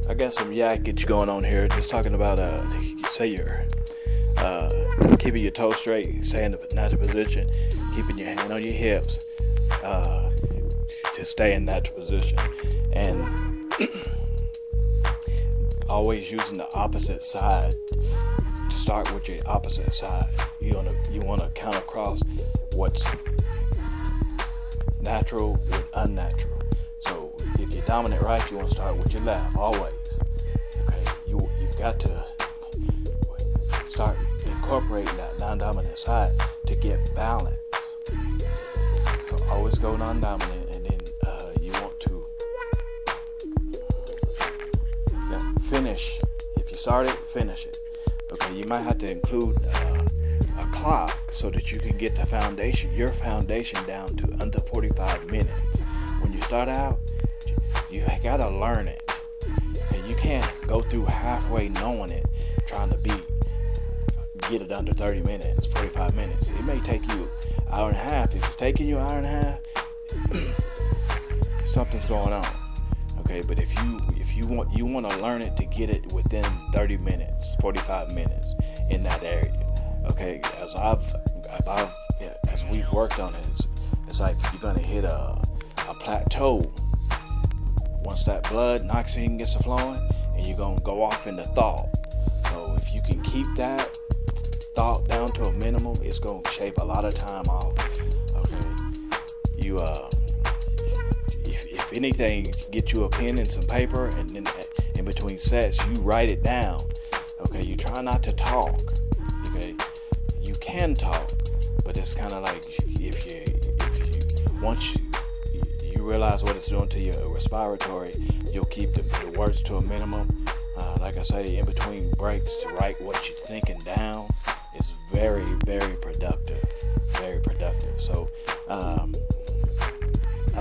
I got some yakage going on here. Just talking about say you're keeping your toes straight, stay in the natural position, keeping your hand on your hips to stay in natural position, and always using the opposite side. To start with your opposite side, you want to count across what's natural with unnatural. So if you're dominant right, you want to start with your left always. Okay, you've got to start incorporating that non-dominant side to get balance. So always go non-dominant, and then you want to finish. If you start it, finish it. Okay, you might have to include a clock so that you can get your foundation down to under 45 minutes. When you start out, you gotta learn it, and you can't go through halfway knowing it, trying to get it under 30 minutes, 45 minutes. It may take you an hour and a half. If it's taking you an hour and a half, something's going on. Okay, but if you want to learn it to get it within 30 minutes, 45 minutes in that area. Okay, as we've worked on it, it's like you're gonna hit a plateau once that blood and oxygen gets flowing, and you're gonna go off into thought. So if you can keep that thought down to a minimum, it's gonna shave a lot of time off. Okay, if anything, get you a pen and some paper, and then in between sets, you write it down. Okay, you try not to talk. Okay, you can talk, but it's kind of like if you once you realize what it's doing to your respiratory, you'll keep the words to a minimum. Like I say, in between breaks, to write what you're thinking down is very, very productive. Very productive. So I'm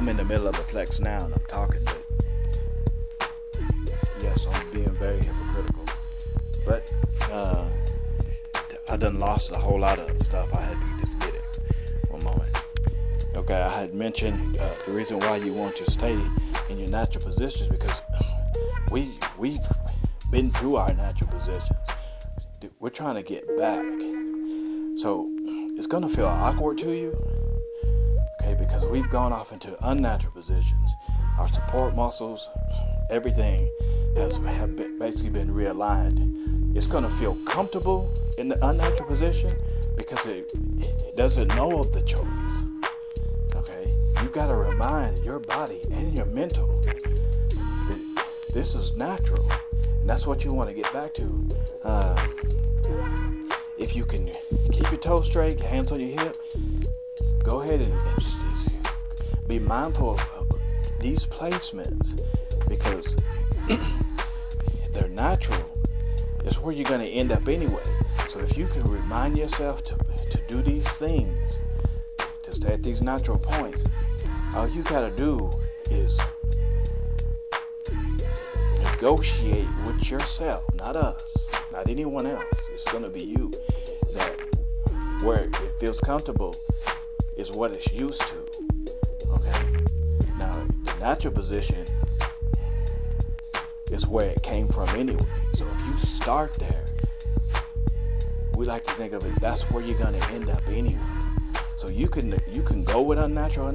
in the middle of a flex now, and I'm talking, but yes, I'm being very hypocritical. But I done lost a whole lot of stuff. I had to just get it. One moment. Okay, I had mentioned the reason why you want to stay in your natural positions, because we've been through our natural positions. We're trying to get back. So it's gonna feel awkward to you. Okay, because we've gone off into unnatural positions. Our support muscles, everything have basically been realigned. It's going to feel comfortable in the unnatural position because it doesn't know of the choice. Okay, you got to remind your body and your mental that this is natural, and that's what you want to get back to. If you can keep your toes straight, hands on your hip, go ahead and just be mindful of these placements, because they're natural. It's where you're going to end up anyway. So if you can remind yourself to do these things, to stay at these natural points, all you got to do is negotiate with yourself, not us, not anyone else. It's going to be you. That where it feels comfortable is what it's used to. Okay. Now the natural position is where it came from anyway. So if you start there, we like to think of it, that's where you're gonna end up anyway. So you can go with unnatural.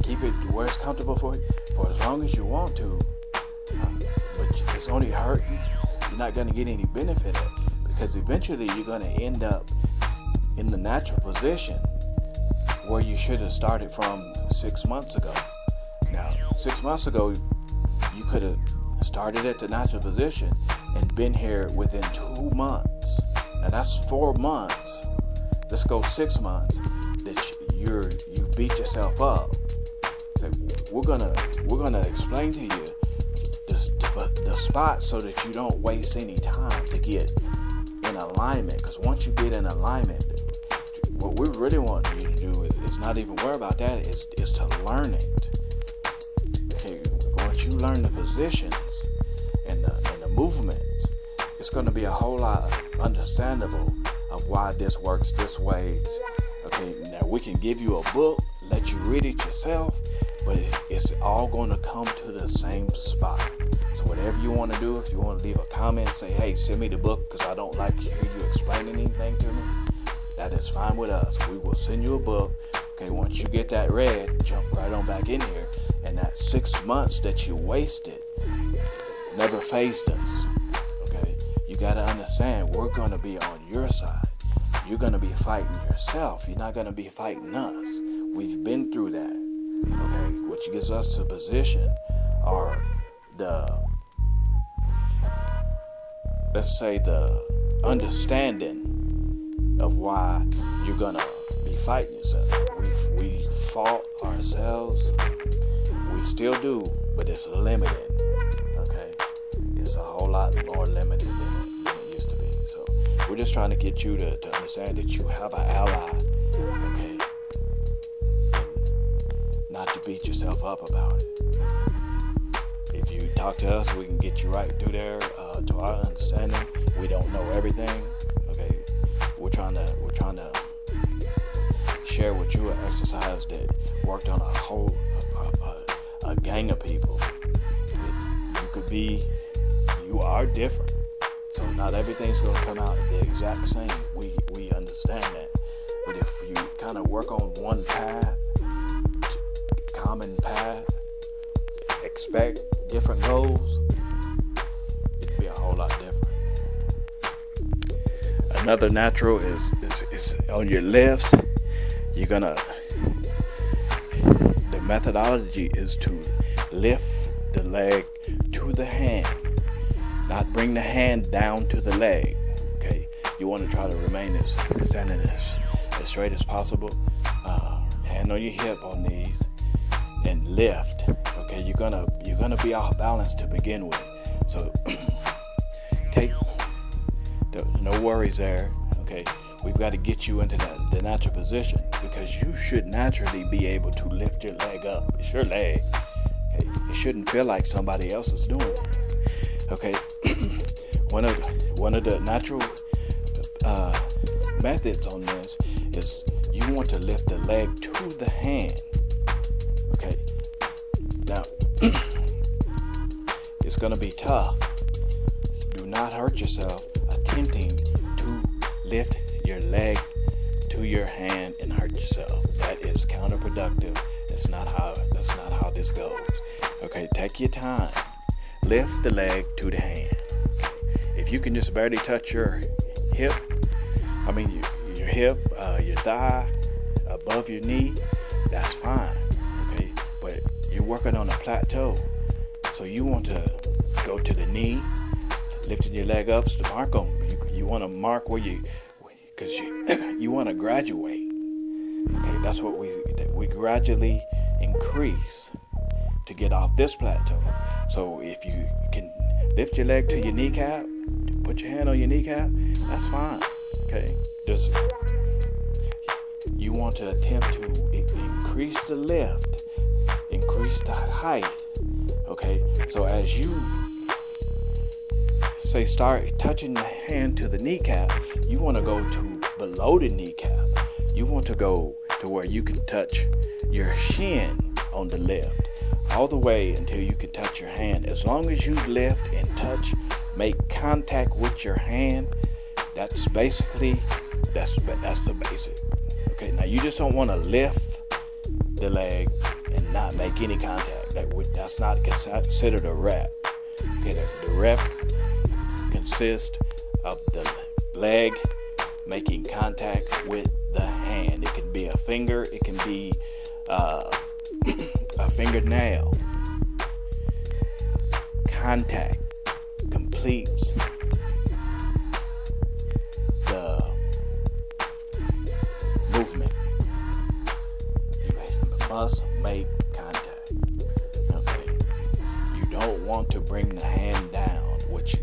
Keep it where it's comfortable for you for as long as you want to. But it's only hurting. You're not gonna get any benefit of it, because eventually you're gonna end up in the natural position where you should have started from 6 months ago. Now, 6 months ago, you could have started at the natural position and been here within 2 months. Now that's 4 months. Let's go 6 months that you beat yourself up. So we're gonna explain to you the spot so that you don't waste any time to get in alignment. Because once you get in alignment, what we really want you to do is not even worry about that. Is to learn it. Okay, once you learn the positions and the movements, it's going to be a whole lot understandable of why this works this way. Okay, now we can give you a book, let you read it yourself, but it's all going to come to the same spot. So whatever you want to do, if you want to leave a comment, say, hey, send me the book because I don't like to hear you explain anything to me, that is fine with us. We will send you a book. Okay, once you get that read, jump right on back in here. And that 6 months that you wasted never phased us. Okay, you got to understand, we're going to be on your side. You're going to be fighting yourself. You're not going to be fighting us. We've been through that. Okay, which gets us to position are let's say the understanding of why you're going to be fighting yourself. We fought ourselves. We still do, but it's limited. Okay, it's a whole lot more limited than it used to be. So we're just trying to get you to understand that you have an ally. Okay, not to beat yourself up about it. If you talk to us, we can get you right through there to our understanding. We don't know everything. Okay, we're trying to share with you an exercise that worked on a gang of people. You are different, so not everything's gonna come out the exact same. We understand that, but if you kind of work on one path, common path, expect different goals, it'd be a whole lot different. Another natural is on your lifts. The methodology is to lift the leg to the hand, not bring the hand down to the leg. Okay, you want to try to remain standing as straight as possible. Hand on your hip on these and lift. Okay, you're gonna be off balance to begin with. So no worries there. Okay, we've got to get you into the natural position because you should naturally be able to lift your leg up. It's your leg. Okay? It shouldn't feel like somebody else is doing this. Okay, one of the natural methods on this is you want to lift the leg to the hand. Okay, now it's gonna be tough. Do not hurt yourself attempting to lift your leg to your hand and hurt yourself. That is counterproductive. That's not how this goes. Okay, take your time. Lift the leg to the hand. If you can just barely touch your hip, your hip, your thigh, above your knee, that's fine. Okay, but you're working on a plateau, so you want to go to the knee, lifting your leg up to mark them. You want to mark because you want to graduate. Okay, that's what we gradually increase to get off this plateau. So if you can lift your leg to your kneecap, put your hand on your kneecap, that's fine. Okay, you want to attempt to increase the lift, increase the height. Okay, so as you start touching the hand to the kneecap, you want to go to below the kneecap. You want to go to where you can touch your shin on the lift, all the way until you can touch your hand. As long as you lift and touch, make contact with your hand, that's the basic. Okay, now you just don't want to lift the leg and not make any contact. That's not considered a rep. Okay, the rep consists of the leg making contact with the hand. It can be a finger, it can be a fingernail. Contact completes the movement. You must make contact. Okay, you don't want to bring the hand down, which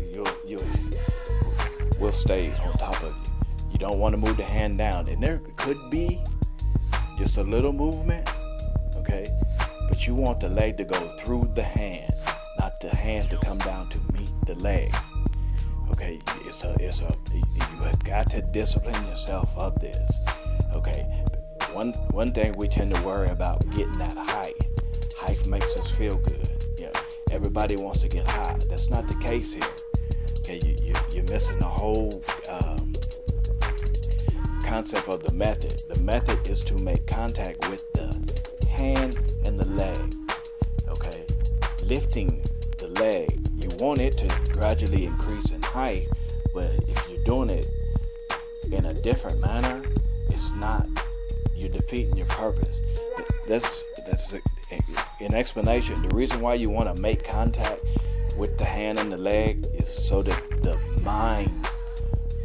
will stay on top of you. You don't want to move the hand down, and there could be just a little movement, okay? But you want the leg to go through the hand, not the hand to come down to meet the leg. Okay, you have got to discipline yourself of this. Okay, one thing we tend to worry about getting that height. height makes us feel good. Everybody wants to get high. That's not the case here. Okay, you're missing the whole concept of the method. The method is to make contact with the hand and the leg. Okay, lifting the leg, you want it to gradually increase in height, but if you're doing it in a different manner, it's not. You're defeating your purpose. That's an explanation. The reason why you want to make contact with the hand and the leg is so that the mind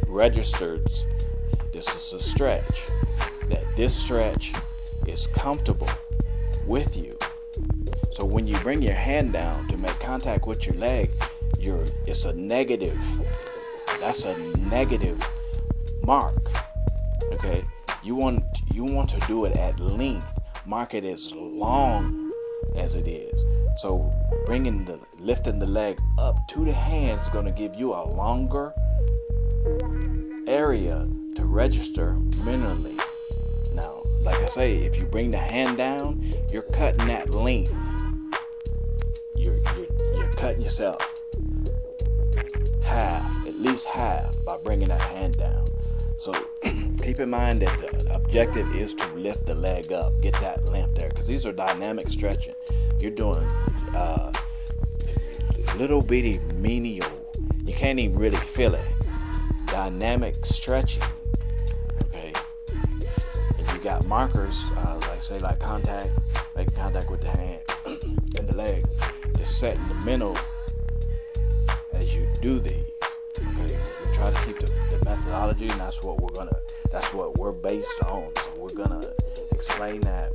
registers this is a stretch, that this stretch is comfortable with you. So when you bring your hand down to make contact with your leg, it's a negative. That's a negative mark. Okay, you want to do it at length. Mark it as long as it is. So lifting the leg up to the hand is going to give you a longer area to register mentally. Now, like I say, if you bring the hand down, you're cutting that length. You're cutting yourself half, at least half, by bringing that hand down. So keep in mind that the objective is to lift the leg up, get that length there, because these are dynamic stretching. You're doing little bitty menial, you can't even really feel it, dynamic stretching. Okay, and you got markers like contact, making contact with the hand and the leg, just setting the mental as you do these. Okay, we try to keep the methodology, and that's what we're based on. So we're gonna explain that.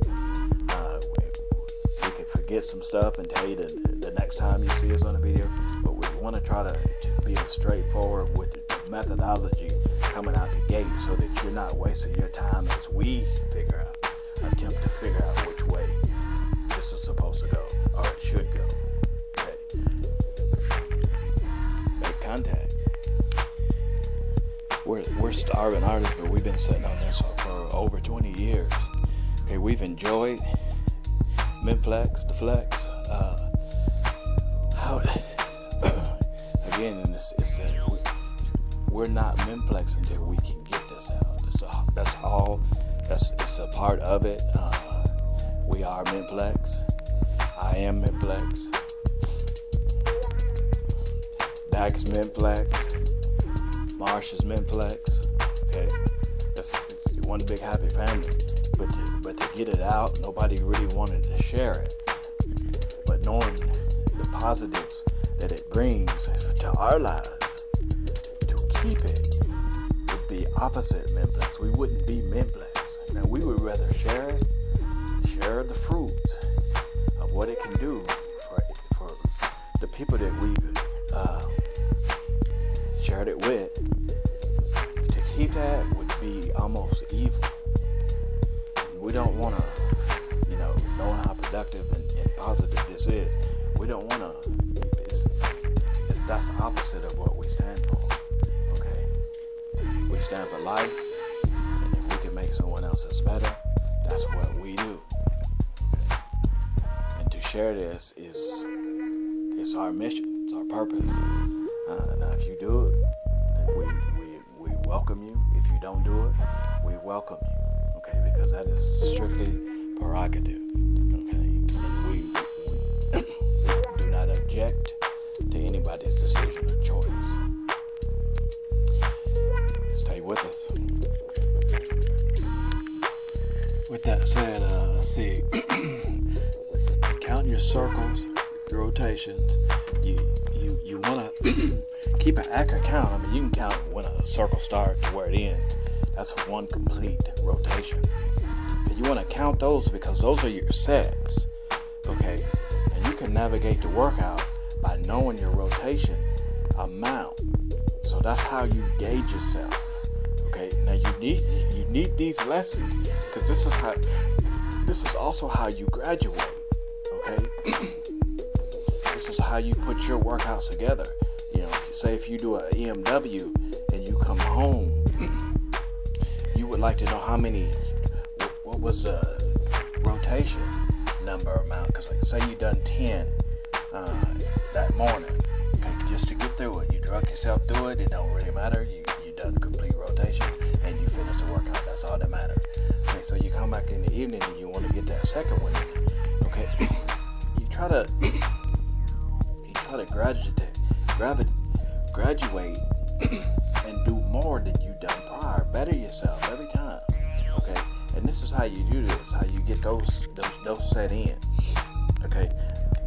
We could forget some stuff and tell you the next time you see us on a video, but we want to try to be straightforward with the methodology coming out the gate, so that you're not wasting your time as we attempt to figure out which way this is supposed to go, or it should go. Okay. Make contact. We're starving artists, but we've been sitting on this for over 20 years. Okay, we've enjoyed MentFlexx, the Flexx. Again, we're not MentFlexx until we can get this out. That's all. It's a part of it. We are MentFlexx. I am MentFlexx. Dax MentFlexx. Marsh is MentFlexx. Okay, it's one big happy family. But to get it out, nobody really wanted to share it. But knowing the positives that it brings to our lives, to keep it would be opposite MentFlexx. We wouldn't be MentFlexx. Now, we would rather share the fruits of what it can do for the people that we shared it with. To keep that would be almost evil. We don't want to, knowing how productive and positive this is, we don't want to, that's the opposite of what we stand for. Okay? We stand for life, and if we can make someone else's better, that's what we do. Okay? And to share this it's our mission, it's our purpose. Now, if you do it, we welcome you. If you don't do it, we welcome you. Okay, because that is strictly prerogative. Okay, and we do not object to anybody's decision or choice. Stay with us. With that said, let's see. Count your circles, your rotations. You want to keep an accurate count. I mean, you can count when a circle starts to where it ends. That's one complete rotation. And you want to count those because those are your sets. Okay? And you can navigate the workout by knowing your rotation amount. So that's how you gauge yourself. Okay? Now you need these lessons, because this is also how you graduate. Okay? This is how you put your workouts together. If you do an EMW and you come home, you would like to know what was the rotation. number amount. Because like, say you done 10 that morning, okay, just to get through it. You drug yourself through it. It don't really matter. You done complete rotation and you finish the workout. That's all that matters. Okay, so you come back in the evening and you want to get that second one in. Okay, you try to graduate and do more than you done prior. Better yourself every time. Okay, and this is how you do this. How you get those set in. Okay,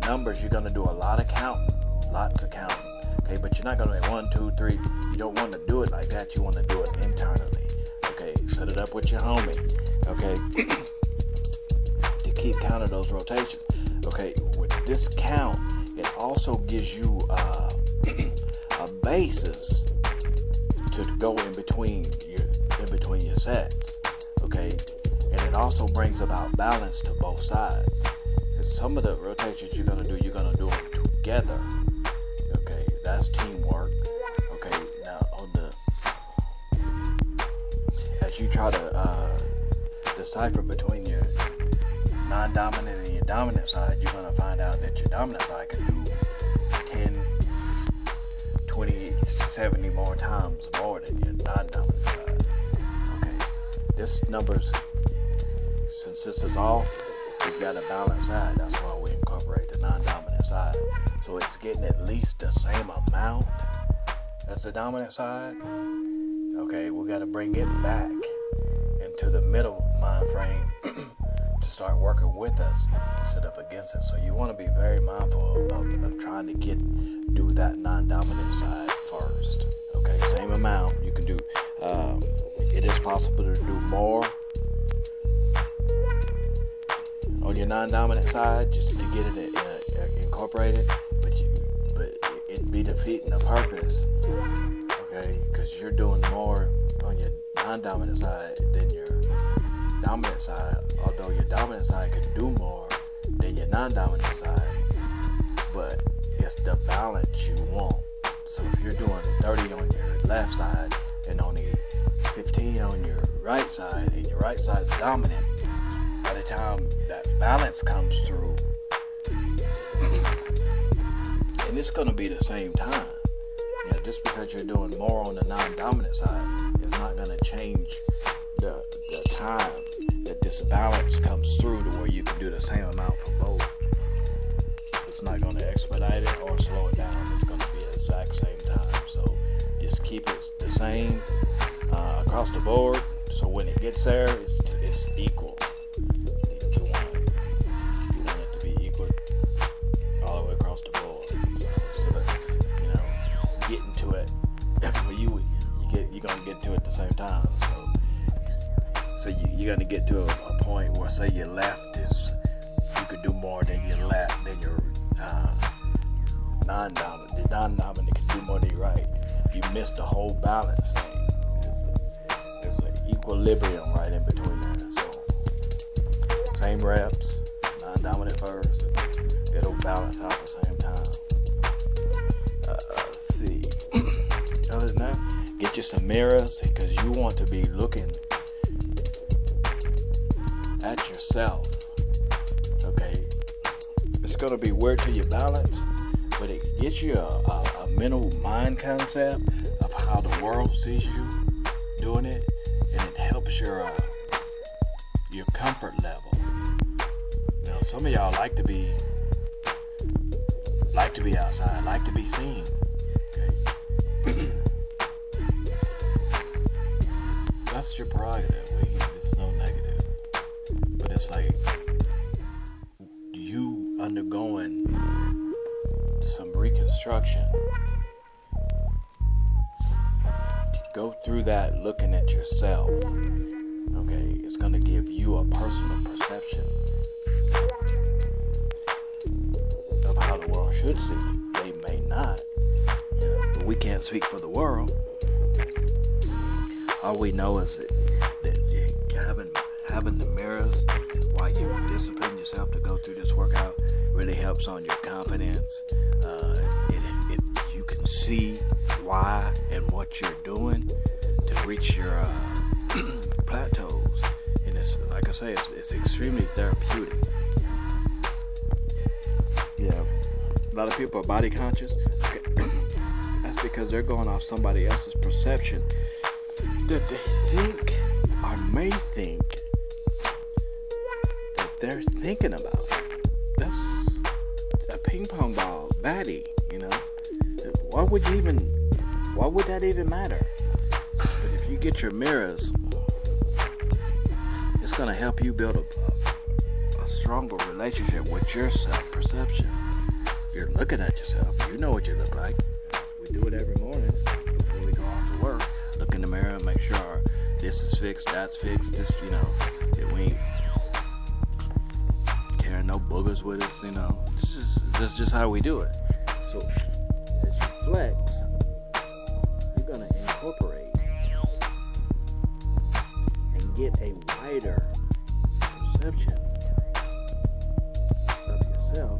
numbers, you're gonna do a lot of counting, lots of counting. Okay, but you're not gonna be 1, 2, 3. You don't want to do it like that. You want to do it internally. Okay, set it up with your homie. Okay, to keep count of those rotations. Okay, with this count, it also gives you a basis to go in between your sets. Okay, and it also brings about balance to both sides. Because some of the rotations you're gonna do them together. Okay, that's teamwork. Okay, now as you try to decipher between your non-dominant and your dominant side, you're gonna find out that your dominant side can do 10, 20, 70 more times more than your non-dominant side. Okay, this numbers, since this is off, we've got a balanced side. That's why we incorporate the non-dominant side. So it's getting at least the same amount as the dominant side. Okay, we got to bring it back into the middle mind frame to start working with us instead of against it. So you want to be very mindful of trying to do that non-dominant side first. Okay, same amount you can do. It is possible to do more on your non-dominant side just to get it incorporated, but it'd be defeating the purpose. Okay, because you're doing more on your non-dominant side than your dominant side, although your dominant side could do more than your non-dominant side, but it's the balance you want. So if you're doing 30 on your left side and only 15 on your right side, and your right side's dominant, by the time that balance comes through, and it's going to be the same time. You know, just because you're doing more on the non-dominant side is not going to change the time that this balance comes through to where you can do the same amount for both. It's not going to expedite it or slow it down. It's going to be the exact same time. So just keep it the same across the board. So when it gets there, it's equal. You want it to be equal all the way across the board. So instead of getting to it, well, you're gonna get to it at the same time. So you're gonna get to a point where, say, your left is, you could do more than your non-dominant. Your non-dominant can do more than your right. You missed the whole balance thing. There's an equilibrium right in between there. So same reps, non-dominant first, it'll balance out at the same time. Let's see. Other than that, get you some mirrors, because you want to be looking at yourself. Okay, it's gonna be weird to your balance, but it gives you a mental mind concept of how the world sees you doing it, and it helps your comfort level. Now, some of y'all like to be outside, like to be seen. Okay, that's your prerogative. It's no negative, but it's like you undergoing some reconstruction. Go through that looking at yourself. Okay, it's gonna give you a personal perception of how the world should see you. They may not, but we can't speak for the world. All we know is that having the mirrors while you discipline yourself to go through this workout really helps on your confidence. You can see why and what you're doing to reach your plateaus, and it's, like I say, it's extremely therapeutic. A lot of people are body conscious. Okay. That's because they're going off somebody else's perception that they think or may think that they're thinking about. That's a ping pong ball baddie, you know. Why would that even matter? But if you get your mirrors, it's going to help you build a stronger relationship with your self-perception. You're looking at yourself. You know what you look like. We do it every morning before we go off to work. Look in the mirror and make sure this is fixed, that's fixed. This, you know, that we ain't carrying no boogers with us, you know. That's just how we do it. So as you flex, you're going to incorporate and get a wider perception of yourself.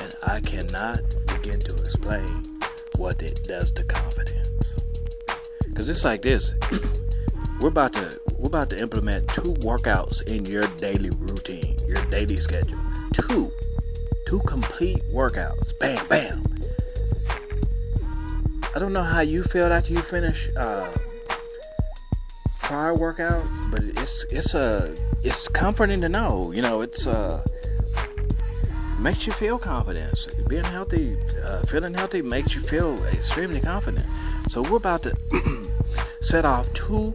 And I cannot begin to explain what it does to confidence. Because it's like this. We're about to implement 2 workouts in your daily routine, your daily schedule. 2 complete workouts. Bam, bam. I don't know how you feel after you finish prior workouts, but it's comforting to know. You know, it's makes you feel confident. Being healthy, feeling healthy makes you feel extremely confident. So we're about to set off 2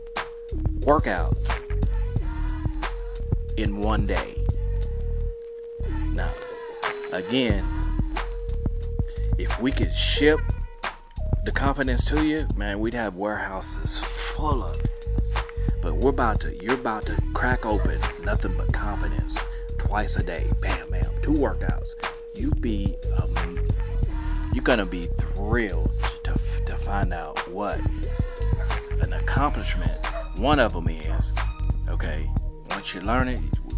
workouts in one day. Now, again, if we could ship the confidence to you, man, we'd have warehouses full of it. But you're about to crack open nothing but confidence twice a day. Bam, bam, 2 workouts. You're gonna be thrilled to find out what an accomplishment one of them is. Okay, once you learn it, we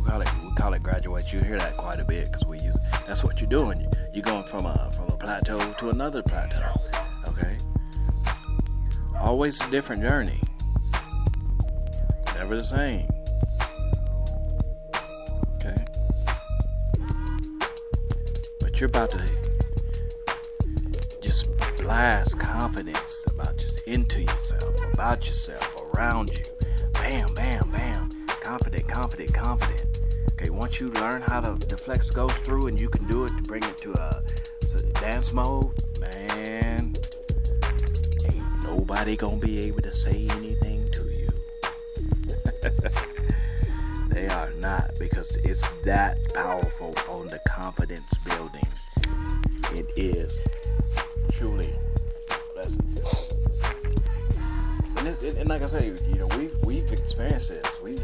call it graduate. You hear that quite a bit because we use it. That's what you're doing. You're going from a plateau to another plateau. Okay, always a different journey. Never the same. Okay, but you're about to just blast confidence into yourself, about yourself, around you. Bam, bam, bam. Confident, confident, confident. Okay, once you learn how the flex goes through and you can do it to bring it to a dance mode, man, ain't nobody gonna be able to say anything to you. They are not, because it's that powerful on the confidence building. It is truly a blessing. And like I say, you know, we've experienced this. We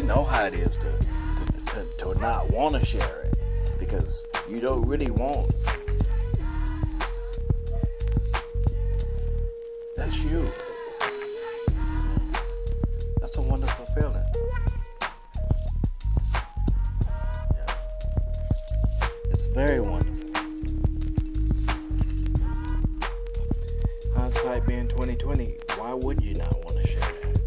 know how it is to not want to share it, because you don't really want. That's you. That's a wonderful feeling. Yeah. It's very wonderful. Hindsight being 2020, why would you not want to share that?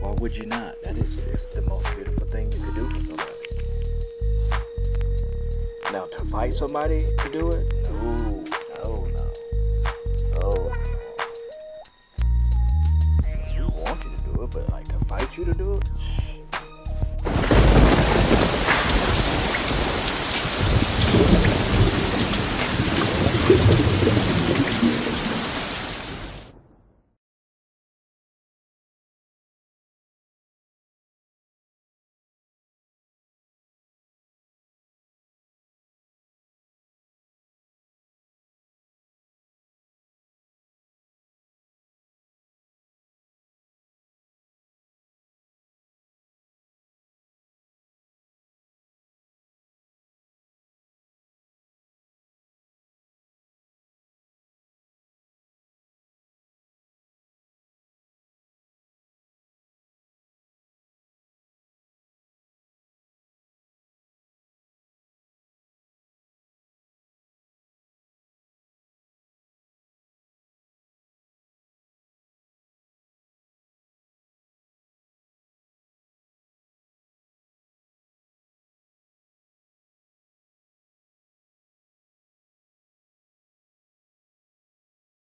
Why would you not? It's the most beautiful thing you could do for somebody. Now, to fight somebody to do it? No.